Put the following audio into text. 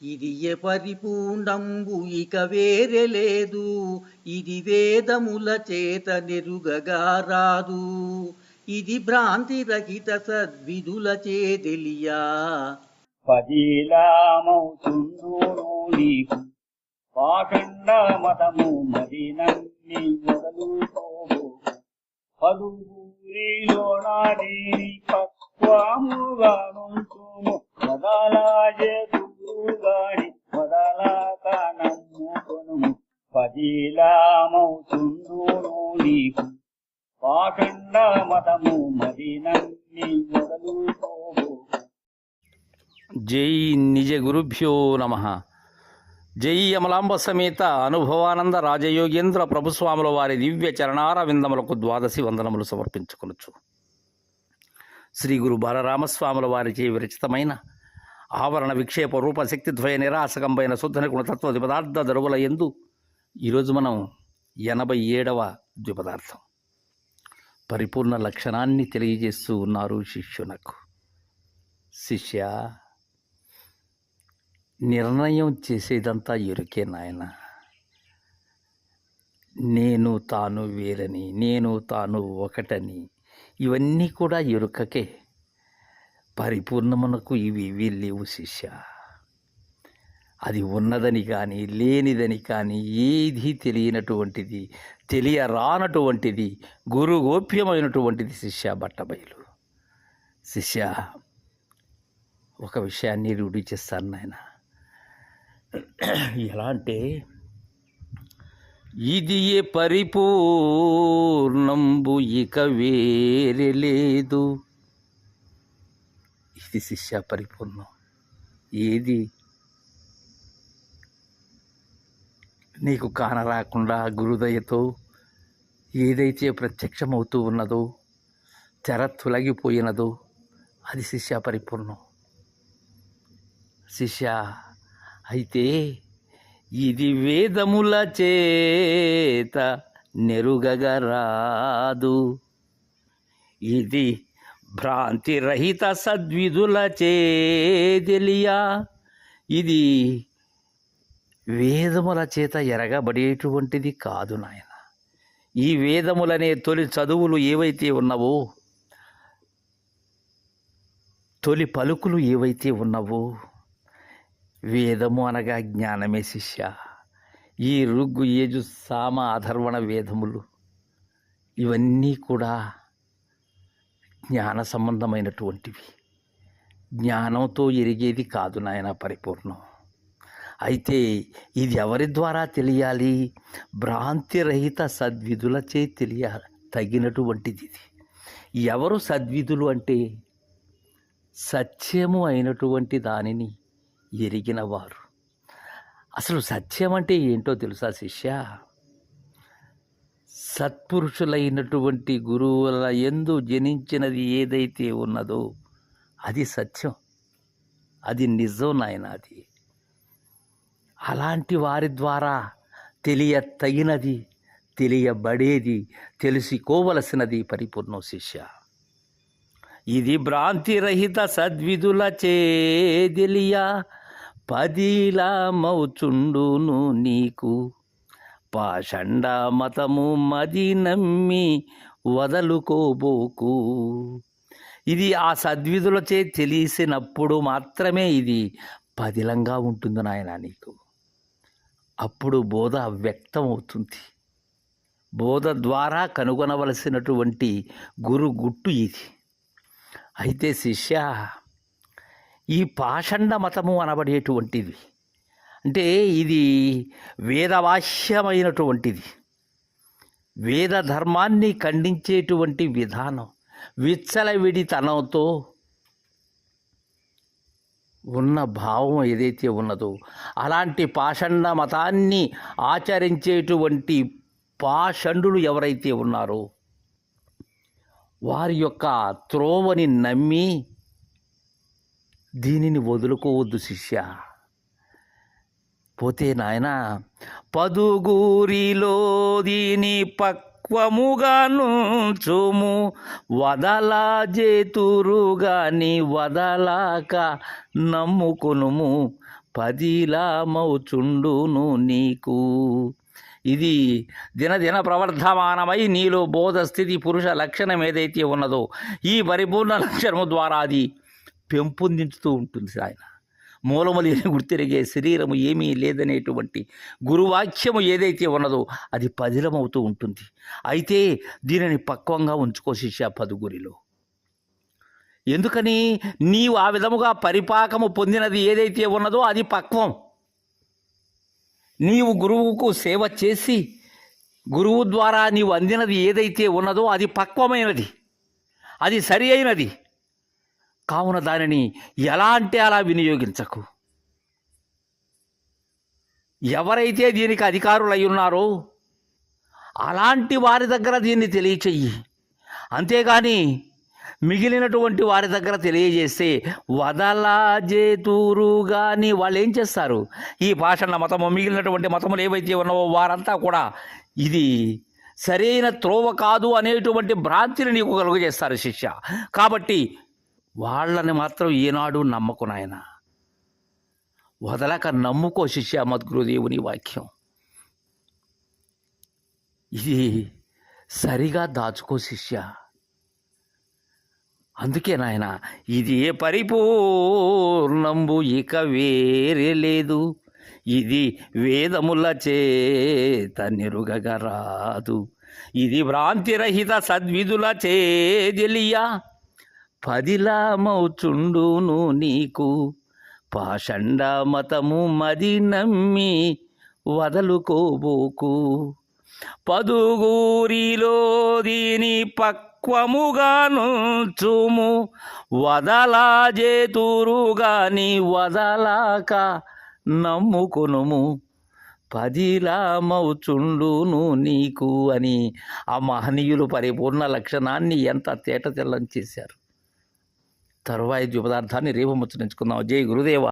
ఇది పరిపూర్ణంబు ఇక వేరే లేదు, ఇది వేదముల చేత నెరుగగారాదు, ఇది భ్రాంతి రహిత సద్విధుల చేదెలియా. పదిలామవుతుండును నీకు పాఖండ మతము మరి నన్ని మొదలుకోబో. పదుగురిలో నాడీని పక్వముగా నుంచుము, మొదలాజెదురుగాని మొదలాక నమ్ముకొనుము. పదిలామవుతుండును నీకు పాఖండ మతము మరి నన్ని మొదలుకోబో. జై నిజ గురుభ్యో నమః. జై అమలాంబ సమేత అనుభవానంద రాజయోగేంద్ర ప్రభుస్వాముల వారి దివ్య చరణార విందములకు ద్వాదశి వందనములు సమర్పించుకొనొచ్చు. శ్రీ గురు బాలరామస్వాముల వారిచే విరచితమైన ఆవరణ విక్షేప రూప శక్తిద్వయ నిరాసకంపైన శుద్ధ గుణ తత్వ ద్విపదార్థ దరువుల యందు ఈరోజు మనం 87వ ద్విపదార్థం పరిపూర్ణ లక్షణాన్ని తెలియజేస్తూ ఉన్నారు శిష్యునకు. శిష్య, నిర్ణయం చేసేదంతా ఎరుకే నాయన. నేను తాను వేరని, నేను తాను ఒకటని, ఇవన్నీ కూడా ఎరుకకే. పరిపూర్ణమునకు ఇవి లేవు శిష్య. అది ఉన్నదని కానీ లేనిదని కానీ ఏది తెలియనటువంటిది, తెలియరానటువంటిది, గురుగోప్యమైనటువంటిది శిష్య బట్టబయలు. శిష్య, ఒక విషయాన్ని రూఢి చేస్తాను నాయన. ఎలా అంటే, ఇది ఏ పరిపూర్ణంబు ఇక వేరే లేదు. ఇది శిష్య పరిపూర్ణం. ఏది నీకు కానరాకుండా గురుదయతో ఏదైతే ప్రత్యక్షమవుతూ ఉన్నదో, తెర తొలగిపోయినదో అది శిష్య పరిపూర్ణం. శిష్య, అయితే ఇది వేదముల చేత నెరుగగరాదు, ఇది భ్రాంతి రహిత సద్విధుల చేదెలియా. ఇది వేదముల చేత ఎరగబడేటువంటిది కాదు నాయన. ఈ వేదములనే తొలి చదువులు ఏవైతే ఉన్నవో, తొలి పలుకులు ఏవైతే ఉన్నవో, వేదము అనగా జ్ఞానమే శిష్య. ఈ ఋగ్గు యజు సామ అధర్వణ వేదములు ఇవన్నీ కూడా జ్ఞాన సంబంధమైనటువంటివి. జ్ఞానంతో ఎరిగేది కాదు నాయన పరిపూర్ణం. అయితే ఇది ఎవరి ద్వారా తెలియాలి? భ్రాంతిరహిత సద్విధులచే తగినటువంటిది ఇది. ఎవరు సద్విధులు అంటే సత్యము అయినటువంటి దానిని ఎరిగిన వారు. అసలు సత్యం అంటే ఏంటో తెలుసా శిష్య? సత్పురుషులైనటువంటి గురువుల యందు జనించినది ఏదైతే ఉన్నదో అది సత్యం, అది నిజం నాయన. అది అలాంటి వారి ద్వారా తెలియతగినది, తెలియబడేది, తెలుసుకోవలసినది పరిపూర్ణం శిష్య. ఇది భ్రాంతిరహిత సద్విధుల చేదెలియా. పదిలామవుచుండును నీకు పాషండ మతము మది నమ్మి వదలుకోబోకు. ఇది ఆ సద్విధులచే తెలిసినప్పుడు మాత్రమే ఇది పదిలంగా ఉంటుంది నాయన నీకు. అప్పుడు బోధ వ్యక్తం అవుతుంది. బోధ ద్వారా కనుగొనవలసినటువంటి గురు గుట్టు ఇది. అయితే శిష్య, ఈ పాషండ మతము అనబడేటువంటిది అంటే ఇది వేదవాక్యమైనటువంటిది, వేద ధర్మాన్ని ఖండించేటువంటి విధానం, విచ్చలవిడితనంతో ఉన్న భావం ఏదైతే ఉన్నదో అలాంటి పాషండ మతాన్ని ఆచరించేటువంటి పాషండులు ఎవరైతే ఉన్నారో వారి యొక్క త్రోవని నమ్మి దీనిని వదులుకోవద్దు శిష్య. పోతే నాయన పదుగురిలో దీని పక్వముగా నుంచుము, వదలా జేతురుగాని వదలాక నమ్ముకొనుము. పదిలామౌచుండును నీకు. ఇది దినదిన ప్రవర్ధమానమై నీలో బోధ స్థితి పురుష లక్షణం ఏదైతే ఉన్నదో ఈ పరిపూర్ణ లక్షణము ద్వారా అది పెంపొందించుతూ ఉంటుంది. ఆయన మూలము లేని గుర్తిరిగే శరీరము ఏమీ లేదనేటువంటి గురువాక్యము ఏదైతే ఉన్నదో అది పదిలమవుతూ ఉంటుంది. అయితే దీనిని పక్వంగా ఉంచుకో శిష్య పదుగురిలో. ఎందుకని? నీవు ఆ విధముగా పరిపాకము పొందినది ఏదైతే ఉన్నదో అది పక్వం. నీవు గురువుకు సేవ చేసి గురువు ద్వారా నీవు అందినది ఏదైతే ఉన్నదో అది పక్వమైనది, అది సరి అయినది. కావున దానిని ఎలా అంటే అలా వినియోగించకు. ఎవరైతే దీనికి అధికారులు అయి ఉన్నారో అలాంటి వారి దగ్గర దీన్ని తెలియచెయ్యి. అంతేగాని మిగిలినటువంటి వారి దగ్గర తెలియజేస్తే వదలాజేతూరుగాని వాళ్ళు ఏం చేస్తారు? ఈ పాషాణ మతము మిగిలినటువంటి మతములు ఏవైతే ఉన్నావో వారంతా కూడా ఇది సరైన త్రోవ కాదు అనేటువంటి భ్రాంతిని నీకు కలుగజేస్తారు శిష్య. కాబట్టి వాళ్ళని మాత్రం ఈనాడు నమ్మకు నాయన, వదలక నమ్ముకో శిష్య మద్గురుదేవుని వాక్యం. ఇది సరిగా దాచుకో శిష్య. అందుకే నాయన ఇది ఏ పరిపూర్ణంబు ఇక వేరే లేదు, ఇది వేదముల చేత నిరుగగరాదు, ఇది భ్రాంతిరహిత సద్విధుల చేదిలియా పదిలామౌచుండును నీకు. పాషండ మతము మది నమ్మి వదలుకోబోకు. పదుగూరిలో దీని పక్వముగా నుంచుము, వదలాజేతురుగాని వదలాక నమ్ముకొనుము, పదిలామౌచుండును నీకు అని ఆ మహనీయులు పరిపూర్ణ లక్షణాన్ని ఎంత తేటతెల్లం చేశారు. తరువాయి ద్విపదార్థాన్ని రేపు ముచ్చరించుకుందాం. జై గురుదేవ.